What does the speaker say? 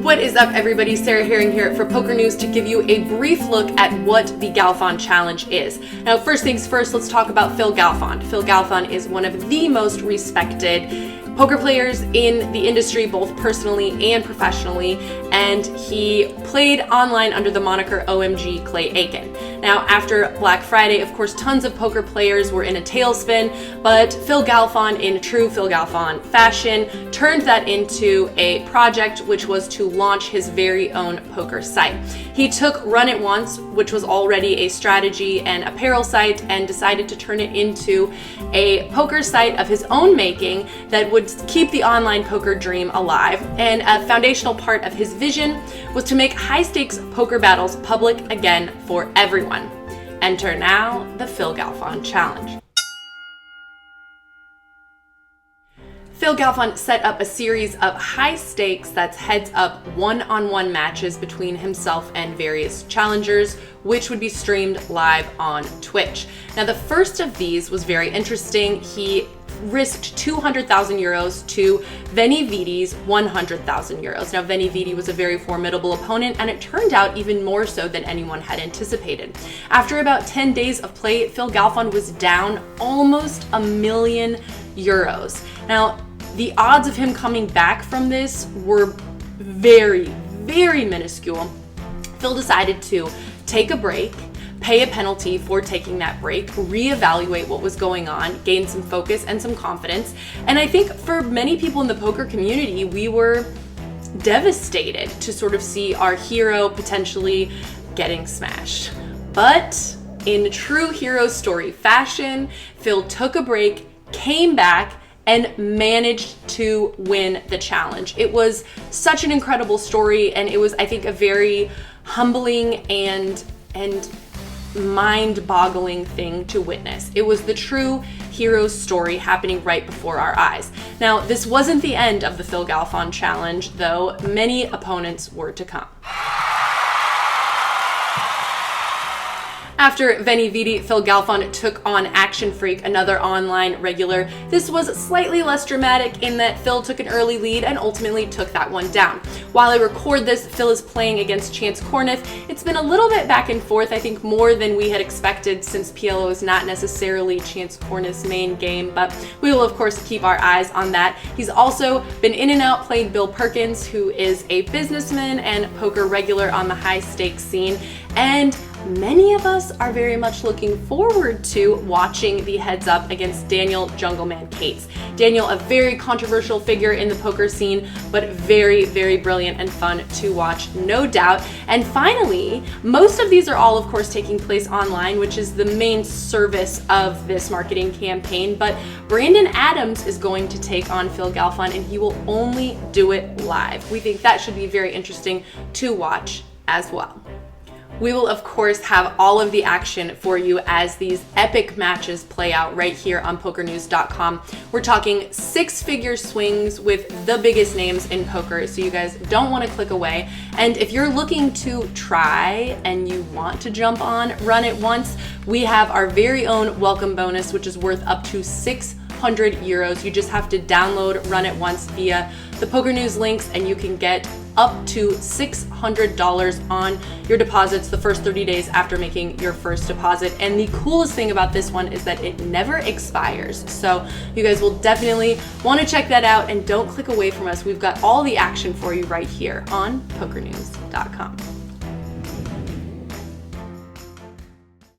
What is up, everybody? Sarah Herring here for Poker News to give you a brief look at what the Galfond Challenge is. Now, first things first, let's talk about Phil Galfond. Phil Galfond is one of the most respected poker players in the industry, both personally and professionally, and he played online under the moniker OMG Clay Aiken. Now, after Black Friday, of course, tons of poker players were in a tailspin, but Phil Galfond, in true Phil Galfond fashion, turned that into a project which was to launch his very own poker site. He took Run It Once, which was already a strategy and apparel site, and decided to turn it into a poker site of his own making that would keep the online poker dream alive. And a foundational part of his vision was to make high-stakes poker battles public again for everyone. Enter now the Phil Galfond Challenge. Phil Galfond set up a series of high stakes, that's heads up one-on-one matches between himself and various challengers, which would be streamed live on Twitch. Now, the first of these was very interesting. He risked 200,000 euros to Veni Vidi's 100,000 euros. Now, Veni Vidi was a very formidable opponent, and it turned out even more so than anyone had anticipated. After about 10 days of play, Phil Galfond was down almost €1 million. Now, the odds of him coming back from this were very, very minuscule. Phil decided to take a break, pay a penalty for taking that break, reevaluate what was going on, gain some focus and some confidence. And I think for many people in the poker community, we were devastated to sort of see our hero potentially getting smashed. But in true hero story fashion, Phil took a break, came back, and managed to win the challenge. It was such an incredible story, and it was, I think, a very humbling and mind-boggling thing to witness. It was the true hero's story happening right before our eyes. Now, this wasn't the end of the Phil Galfond Challenge, though. Many opponents were to come. After Veni Vidi, Phil Galfond took on Action Freak, another online regular. This was slightly less dramatic in that Phil took an early lead and ultimately took that one down. While I record this, Phil is playing against Chance Corniff. It's been a little bit back and forth, I think more than we had expected, since PLO is not necessarily Chance Corniff's main game, but we will of course keep our eyes on that. He's also been in and out playing Bill Perkins, who is a businessman and poker regular on the high stakes scene, and many of us are very much looking forward to watching the heads up against Daniel Jungleman Cates. Daniel, a very controversial figure in the poker scene, but very, very brilliant and fun to watch, no doubt. And finally, most of these are all, of course, taking place online, which is the main service of this marketing campaign. But Brandon Adams is going to take on Phil Galfond, and he will only do it live. We think that should be very interesting to watch as well. We will, of course, have all of the action for you as these epic matches play out right here on pokernews.com. We're talking six-figure swings with the biggest names in poker, so you guys don't want to click away. And if you're looking to try and you want to jump on Run It Once, we have our very own welcome bonus, which is worth up to €600. You just have to download Run It Once via the Poker News links, and you can get up to $600 on your deposits the first 30 days after making your first deposit. And the coolest thing about this one is that it never expires. So you guys will definitely want to check that out, and don't click away from us. We've got all the action for you right here on pokernews.com.